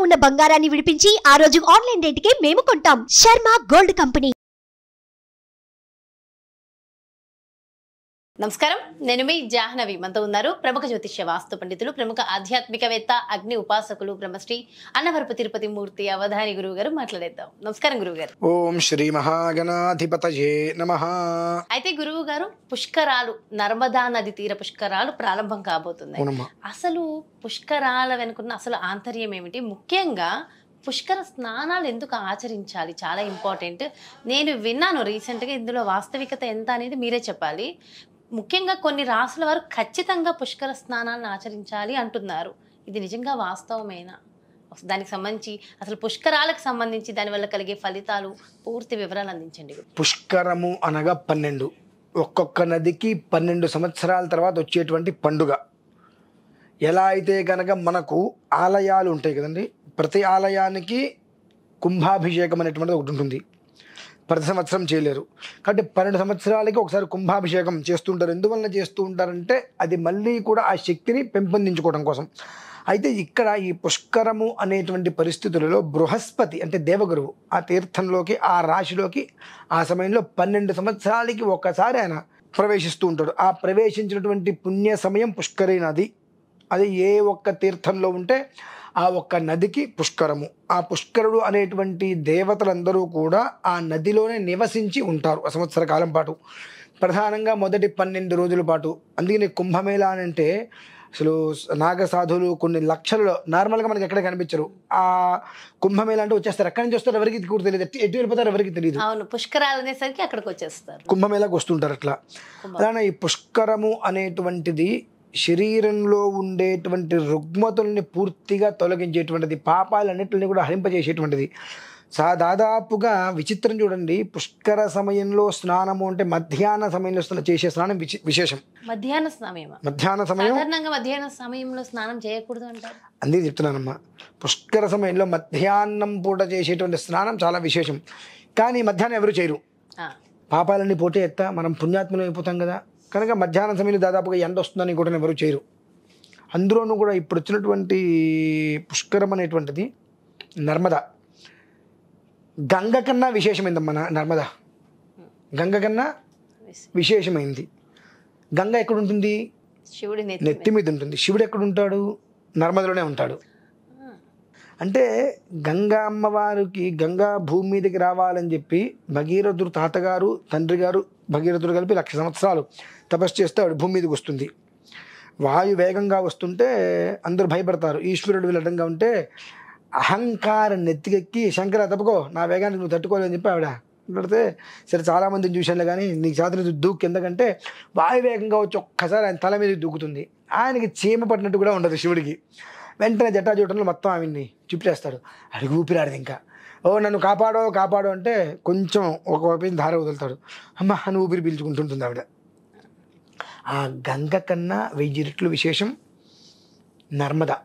ఉన్న బంగారాన్ని విడిపించి ఆ రోజు ఆన్లైన్ రేటుకే మేము కొంటాం. Sharma gold company. నమస్కారం, నేను మీ జాహ్నవి. మనతో ఉన్నారు ప్రముఖ జ్యోతిష్య వాస్తు పండితులు, ప్రముఖ ఆధ్యాత్మికవేత్త, అగ్ని ఉపాసకులు, బ్రహ్మశ్రీ అన్నవరపు తిరుపతి మూర్తి అవధాని గురువు గారు. మాట్లాడేద్దాం. నమస్కారం గురువు గారు. ఓం శ్రీ మహాగణాధిపతయే నమః. అయితే గురువు గారు, పుష్కరాలు, నర్మదా నది తీర పుష్కరాలు ప్రారంభం కాబోతున్నాయి. అసలు పుష్కరాల వెనుకున్న అసలు ఆంతర్యం ఏమిటి? ముఖ్యంగా పుష్కర స్నానాలు ఎందుకు ఆచరించాలి? చాలా ఇంపార్టెంట్. నేను విన్నాను రీసెంట్గా, ఇందులో వాస్తవికత ఎంత అనేది మీరే చెప్పాలి. ముఖ్యంగా కొన్ని రాసుల వారు ఖచ్చితంగా పుష్కర స్నానాలను ఆచరించాలి అంటున్నారు. ఇది నిజంగా వాస్తవమేనా? దానికి సంబంధించి, అసలు పుష్కరాలకు సంబంధించి దానివల్ల కలిగే ఫలితాలు, పూర్తి వివరాలు అందించండి. పుష్కరము అనగా 12, ఒక్కొక్క నదికి 12 సంవత్సరాల తర్వాత వచ్చేటువంటి పండుగ. ఎలా అయితే కనుక మనకు ఆలయాలు ఉంటాయి కదండి, ప్రతి ఆలయానికి కుంభాభిషేకం అనేటువంటిది ఒకటి ఉంటుంది. ప్రతి సంవత్సరం చేయలేరు కాబట్టి 12 సంవత్సరాలకి ఒకసారి కుంభాభిషేకం చేస్తుంటారు. ఎందువల్ల చేస్తూ ఉంటారంటే అది మళ్ళీ కూడా ఆ శక్తిని పెంపొందించుకోవడం కోసం. అయితే ఇక్కడ ఈ పుష్కరము అనేటువంటి పరిస్థితులలో బృహస్పతి అంటే దేవగురువు ఆ తీర్థంలోకి, ఆ రాశిలోకి ఆ సమయంలో 12 సంవత్సరాలకి ఒకసారి ఆయన ప్రవేశిస్తూ ఉంటాడు. ఆ ప్రవేశించినటువంటి పుణ్య సమయం పుష్కరి నది. అది ఏ ఒక్క తీర్థంలో ఉంటే ఆ ఒక్క నదికి పుష్కరము. ఆ పుష్కరుడు అనేటువంటి దేవతలందరూ కూడా ఆ నదిలోనే నివసించి ఉంటారు ఆ సంవత్సర కాలం పాటు, ప్రధానంగా మొదటి 12 రోజుల పాటు. అందుకని కుంభమేళా అని అంటే అసలు నాగసాధువులు కొన్ని లక్షలలో నార్మల్గా మనకి ఎక్కడ కనిపించరు. ఆ కుంభమేళా అంటే వచ్చేస్తారు. ఎక్కడి నుంచి వస్తారు ఎవరికి కూడా తెలియదు, ఎటు వెళ్ళిపోతారు ఎవరికి తెలియదు. అవును, పుష్కరాలు అనేసరికి అక్కడికి వచ్చేస్తారు, కుంభమేళాకి వస్తుంటారు. అట్లా అలానే ఈ పుష్కరము అనేటువంటిది శరీరంలో ఉండేటువంటి రుగ్మతుల్ని పూర్తిగా తొలగించేటువంటిది, పాపాలన్నింటినీ కూడా హరింపజేసేటువంటిది. దాదాపుగా విచిత్రం చూడండి, పుష్కర సమయంలో స్నానము అంటే మధ్యాహ్న సమయంలో చేసే స్నానం విశేషం. మధ్యాహ్న సమయం, మధ్యాహ్న సమయంలో స్నానం చేయకూడదు అంటారు. అందుకే చెప్తున్నానమ్మా, పుష్కర సమయంలో మధ్యాహ్నం పూట చేసేటువంటి స్నానం చాలా విశేషం. కానీ మధ్యాహ్నం ఎవరు చేయరు, పాపాలన్నీ పోతే ఎత్తా మనం పుణ్యాత్మలు అయిపోతాం కదా. కనుక మధ్యాహ్నం సమయంలో దాదాపుగా ఎండ వస్తుందని కూడా ఎవరు చేయరు. అందులోనూ కూడా ఇప్పుడు వచ్చినటువంటి పుష్కరం అనేటువంటిది నర్మదా, గంగ కన్నా విశేషమైందమ్మా. నర్మదా గంగ కన్నా విశేషమైంది. గంగ ఎక్కడుంటుంది? శివుడి నెత్తి మీద ఉంటుంది. శివుడు ఎక్కడుంటాడు? నర్మదలోనే ఉంటాడు. అంటే గంగా అమ్మవారికి గంగా భూమి మీదకి రావాలని చెప్పి భగీరథుడు తాతగారు, తండ్రి గారు భగీరథుడు కలిపి 1,00,000 సంవత్సరాలు తపస్సు చేస్తే ఆవిడ భూమి మీదకి వస్తుంది. వాయు వేగంగా వస్తుంటే అందరూ భయపడతారు. ఈశ్వరుడు వీళ్ళడంగా ఉంటే అహంకారం నెత్తికెక్కి, శంకర తప్పుకో, నా వేగానికి నువ్వు తట్టుకోలేని చెప్పి ఆవిడ పెడితే, సరే చాలామందిని చూశాను కానీ నీకు చేతని దూకు, ఎందుకంటే వాయువేగంగా వచ్చి ఒక్కసారి ఆయన తల మీద దూకుతుంది. ఆయనకి చీమ పట్టినట్టు కూడా ఉండదు శివుడికి. వెంటనే జటాజూటంలో మొత్తం ఆవిడ్ని చుట్టేస్తాడు. అడిగి ఊపిరాడదు ఇంకా. ఓ నన్ను కాపాడో కాపాడో అంటే కొంచెం ఒక వైపు ధార వదులుతాడు. అమ్మ అని ఊపిరి పీల్చుకుంటుంటుంది ఆవిడ. ఆ గంగ కన్నా 1000 రెట్లు విశేషం నర్మదా.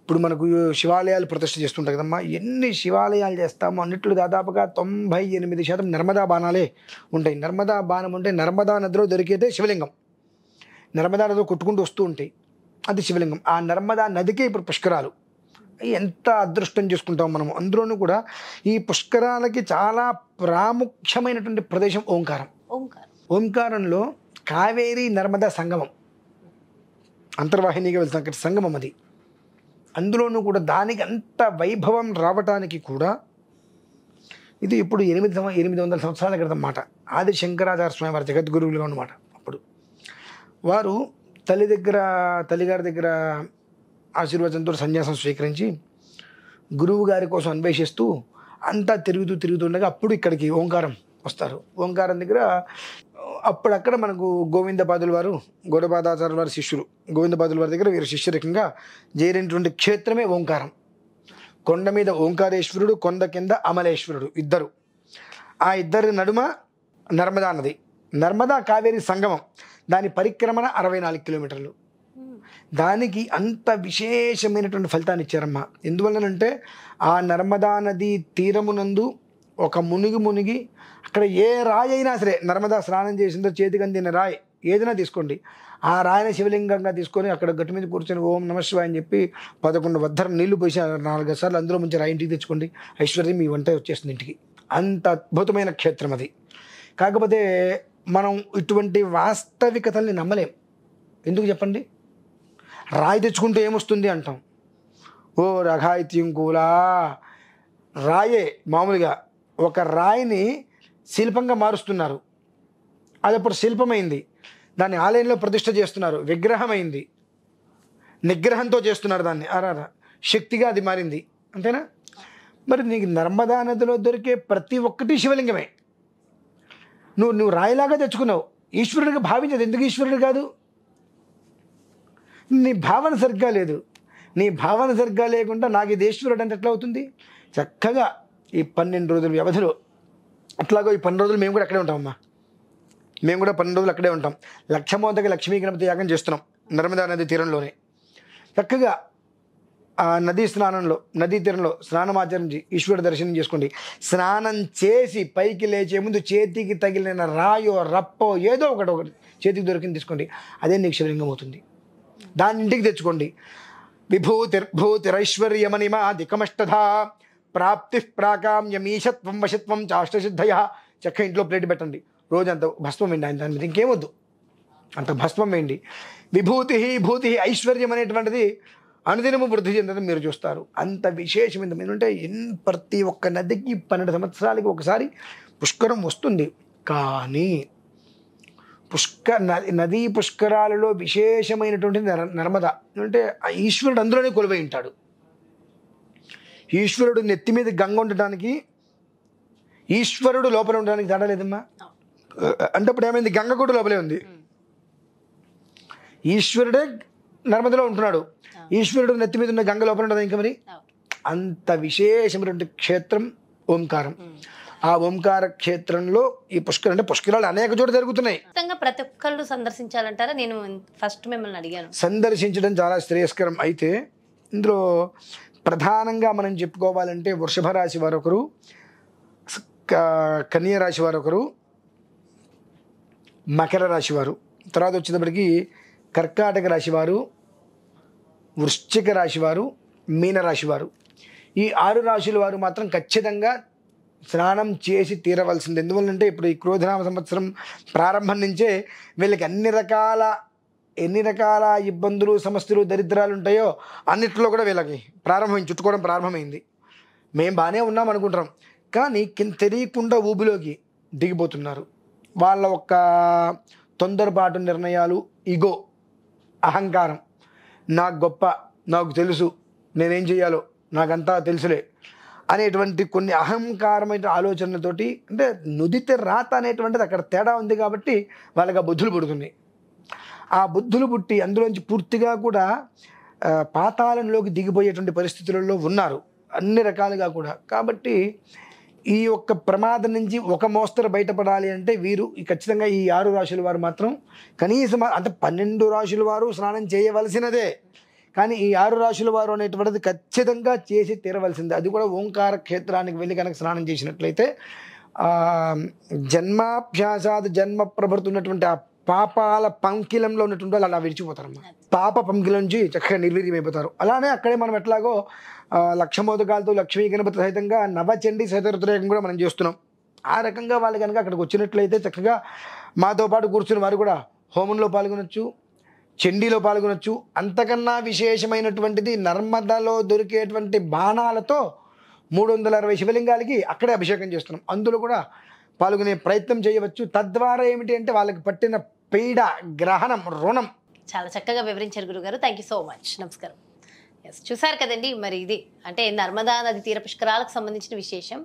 ఇప్పుడు మనకు శివాలయాలు ప్రతిష్ఠ చేస్తుంటాయి కదమ్మా, ఎన్ని శివాలయాలు చేస్తామో అన్నిట్లు దాదాపుగా 98% నర్మదా బాణాలే ఉంటాయి. నర్మదా బాణం ఉంటే నర్మదా నదిలో దొరికేదే శివలింగం. నర్మదా నదిలో కొట్టుకుంటూ వస్తూ ఉంటాయి, అది శివలింగం. ఆ నర్మదా నదికే ఇప్పుడు పుష్కరాలు. ఎంత అదృష్టం చేసుకుంటాం మనము. అందులోనూ కూడా ఈ పుష్కరాలకి చాలా ప్రాముఖ్యమైనటువంటి ప్రదేశం ఓంకారం. ఓంకారంలో కావేరీ నర్మదా సంగమం, అంతర్వాహినిగా వెళ్తాం సంగమం అది. అందులోనూ కూడా దానికి అంత వైభవం రావటానికి కూడా ఇది ఇప్పుడు 800 సంవత్సరాల క్రితం మాట. ఆది శంకరాచార్య స్వామి వారి జగద్గురువులుగా ఉన్నమాట. అప్పుడు వారు తల్లిగారి దగ్గర ఆశీర్వచనంతో సన్యాసం స్వీకరించి గురువు గారి కోసం అన్వేషిస్తూ అంతా తిరుగుతుండగా అప్పుడు ఇక్కడికి ఓంకారం వస్తారు. ఓంకారం దగ్గర అప్పుడక్కడ మనకు గోవిందపాదుల వారు, గౌడపాదాచార్యుల వారి శిష్యులు, గోవిందపాదుల వారి దగ్గర వీరు శిష్యరకంగా చేరినటువంటి క్షేత్రమే ఓంకారం. కొండ మీద ఓంకారేశ్వరుడు, కొండ కింద అమలేశ్వరుడు ఇద్దరు. ఆ ఇద్దరి నడుమ నర్మదా నది. నర్మదా కావేరీ సంగమం, దాని పరిక్రమణ 64 కిలోమీటర్లు. దానికి అంత విశేషమైనటువంటి ఫలితాన్ని ఇచ్చారమ్మా. ఎందువల్లనంటే ఆ నర్మదా నది తీరమునందు ఒక మునిగి అక్కడ ఏ రాయి అయినా సరే, నర్మదా స్నానం చేసిందో చేతికి అందిన రాయి ఏదైనా తీసుకోండి, ఆ రాయిని శివలింగంగా తీసుకొని అక్కడ గట్టు మీద కూర్చొని ఓం నమః శివాయ అని చెప్పి 11 వద్దరం నీళ్లు పోసి 4 సార్లు అందులో ముంచి రాయి ఇంటికి తెచ్చుకోండి, ఐశ్వర్యం మీ వంట వచ్చేస్తుంది ఇంటికి. అంత అద్భుతమైన క్షేత్రం అది. కాకపోతే మనం ఇటువంటి వాస్తవికతల్ని నమ్మలేం. ఎందుకు చెప్పండి? రాయి తెచ్చుకుంటే ఏమొస్తుంది అంటాం. ఓ రఘాయిత్యం కూలా రాయే మామూలుగా ఒక రాయిని శిల్పంగా మారుస్తున్నారు. అది అప్పుడు శిల్పమైంది, దాన్ని ఆలయంలో ప్రతిష్ఠ చేస్తున్నారు, విగ్రహమైంది, నిగ్రహంతో చేస్తున్నారు దాన్ని, అరారా శక్తిగా అది మారింది. అంతేనా? మరి నీకు నర్మదా నదిలో దొరికే ప్రతి ఒక్కటి శివలింగమే. నువ్వు రాయిలాగా తెచ్చుకున్నావు, ఈశ్వరుడిగా భావించదు. ఎందుకు ఈశ్వరుడు కాదు? నీ భావన సరిగ్గా లేదు. నీ భావన సరిగ్గా లేకుండా నాకు ఇది ఈశ్వరుడు అంటే ఎట్లా అవుతుంది? చక్కగా ఈ 12 రోజుల వ్యవధిలో, అట్లాగో ఈ 12 రోజులు మేము కూడా అక్కడే ఉంటామమ్మా. మేము కూడా 12 రోజులు అక్కడే ఉంటాం. లక్షమోదక లక్ష్మీ గణపతి యాగం చేస్తున్నాం నర్మదా నది తీరంలోనే. చక్కగా ఆ నదీ స్నానంలో, నదీ తీరంలో స్నానం ఆచరించి ఈశ్వరుడు దర్శనం చేసుకోండి. స్నానం చేసి పైకి లేచే ముందు చేతికి తగిలిన రాయో రప్పో ఏదో ఒకటి చేతికి దొరికింది తీసుకోండి, అదే నీకు శివలింగం అవుతుంది. దాన్ని ఇంటికి తెచ్చుకోండి. విభూతిర్భూతిరైశ్వర్యమణిమా దికమష్టధా ప్రాప్తి ప్రాకామ్యమీశత్వం వశత్వం చాష్టసిద్ధయ. చక్క ఇంట్లో ప్లేట్ పెట్టండి, రోజంతా భస్మం వేయండి ఆయన దాని మీద, ఇంకేమొద్దు, అంత భస్మం వేయండి. భూతి ఐశ్వర్యం అనేటువంటిది అనుదినము వృద్ధి చెందడం మీరు చూస్తారు. అంత విశేషం ఏంటంటే ప్రతి ఒక్క నదికి 12 సంవత్సరాలకి ఒకసారి పుష్కరం వస్తుంది. కానీ నదీ పుష్కరాలలో విశేషమైనటువంటి నర్మదా అంటే ఈశ్వరుడు అందులోనే కొలువై ఉంటాడు. ఈశ్వరుడు నెత్తి మీద గంగ ఉండటానికి, ఈశ్వరుడు లోపల ఉండడానికి తేడా లేదమ్మా. అంటే ఇప్పుడు ఏమైంది? గంగ కూడా లోపలే ఉంది, ఈశ్వరుడే నర్మదలో ఉంటున్నాడు, ఈశ్వరుడు నెత్తి మీద ఉన్న గంగ లోపల ఉండదు ఇంకా. మరి అంత విశేషమైనటువంటి క్షేత్రం ఓంకారం. ఆ ఓంకార క్షేత్రంలో ఈ పుష్కరం అంటే పుష్కరాలు అనేక చోట్ల జరుగుతున్నాయి. ప్రతి ఒక్కళ్ళు సందర్శించాలంటారా? నేను ఫస్ట్ మిమ్మల్ని అడిగాను. సందర్శించడం చాలా శ్రేయస్కరం. అయితే ఇందులో ప్రధానంగా మనం చెప్పుకోవాలంటే వృషభ రాశి వారు ఒకరు, కన్య రాశి వారు ఒకరు, మకర రాశి వారు, తర్వాత వచ్చేటప్పటికి కర్కాటక రాశి వారు, వృశ్చిక రాశి వారు, మీనరాశి వారు. ఈ 6 రాశుల వారు మాత్రం ఖచ్చితంగా స్నానం చేసి తీరవలసింది. ఎందువల్లంటే ఇప్పుడు ఈ క్రోధనామ సంవత్సరం ప్రారంభం నుంచే వీళ్ళకి ఎన్ని రకాల ఇబ్బందులు, సమస్యలు, దరిద్రాలు ఉంటాయో అన్నిట్లో కూడా వీళ్ళకి చుట్టుకోవడం ప్రారంభమైంది. మేము బాగానే ఉన్నాం అనుకుంటాం, కానీ తెలియకుండా ఊబిలోకి దిగిపోతున్నారు. వాళ్ళ ఒక్క తొందరపాటు నిర్ణయాలు, ఈగో, అహంకారం, నాకు గొప్ప, నాకు తెలుసు, నేనేం చేయాలో నాకంతా తెలుసులే అనేటువంటి కొన్ని అహంకారమైన ఆలోచనలతోటి, అంటే నుదిత రాత అనేటువంటిది అక్కడ తేడా ఉంది కాబట్టి వాళ్ళకి ఆ బుద్ధులు పుడుతున్నాయి. ఆ బుద్ధులు పుట్టి అందులోంచి పూర్తిగా కూడా పాతాళంలోకి దిగిపోయేటువంటి పరిస్థితులలో ఉన్నారు అన్ని రకాలుగా కూడా. కాబట్టి ఈ యొక్క ప్రమాదం నుంచి ఒక మోస్తరు బయటపడాలి అంటే వీరు ఖచ్చితంగా ఈ 6 రాశుల వారు మాత్రం కనీసం అంటే 12 రాశుల వారు స్నానం చేయవలసినదే, కానీ ఈ 6 రాశుల వారు అనేటువంటిది ఖచ్చితంగా చేసి తీరవలసిందే. అది కూడా ఓంకార క్షేత్రానికి వెళ్ళి కనుక స్నానం చేసినట్లయితే జన్మాభ్యాసాది జన్మ ప్రభృతున్నటువంటి ఆ పాపాల పంకిలంలో ఉన్నటువంటి వాళ్ళు అలా విడిచిపోతారమ్మా. పాప పంకిలం నుంచి చక్కగా నిర్వీర్యమైపోతారు. అలానే అక్కడే మనం ఎట్లాగో లక్షమోదకాలతో లక్ష్మీ గణపతి సహితంగా నవచండీ సహిత రుద్రయాగం కూడా మనం చేస్తున్నాం. ఆ రకంగా వాళ్ళు కనుక అక్కడికి వచ్చినట్లయితే చక్కగా మాతో పాటు కూర్చుని వారు కూడా హోమంలో పాల్గొనొచ్చు, చండీలో పాల్గొనొచ్చు. అంతకన్నా విశేషమైనటువంటిది నర్మదాలో దొరికేటువంటి బాణాలతో 360 శివలింగాలకి అక్కడే అభిషేకం చేస్తున్నాం. అందులో కూడా పాల్గొనే ప్రయత్నం చేయవచ్చు. తద్వారా ఏమిటి అంటే వాళ్ళకి పట్టిన పీడ, గ్రహణం, రుణం. చాలా చక్కగా వివరించారు గురుగారు. Thank you so much. నమస్కారం. చూసారు కదండి, మరి ఇది అంటే నర్మదా నది తీర పుష్కరాలకు సంబంధించిన విశేషం.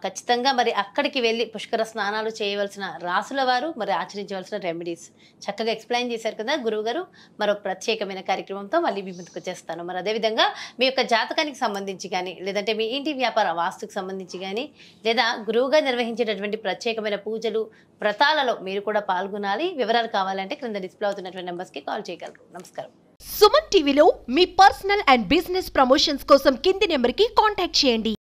ఖచ్చితంగా మరి అక్కడికి వెళ్ళి పుష్కర స్నానాలు చేయవలసిన రాసుల వారు మరి ఆచరించవలసిన రెమెడీస్ చక్కగా ఎక్స్ప్లెయిన్ చేశారు కదా గురువుగారు. మరో ప్రత్యేకమైన కార్యక్రమంతో మళ్ళీ మీ ముందుకు వచ్చేస్తాను. మరి అదేవిధంగా మీ యొక్క జాతకానికి సంబంధించి కానీ, లేదంటే మీ ఇంటి వ్యాపార వాస్తుకు సంబంధించి కానీ, లేదా గురువుగా నిర్వహించేటటువంటి ప్రత్యేకమైన పూజలు, వ్రతాలలో మీరు కూడా పాల్గొనాలి. వివరాలు కావాలంటే క్రింద డిస్ప్లే అవుతున్నటువంటి నెంబర్స్కి కాల్ చేయగలరు. నమస్కారం. సుమన్ టీవీలో మీ పర్సనల్ అండ్ బిజినెస్ ప్రమోషన్స్ కోసం కింది నెంబర్కి కాంటాక్ట్ చేయండి.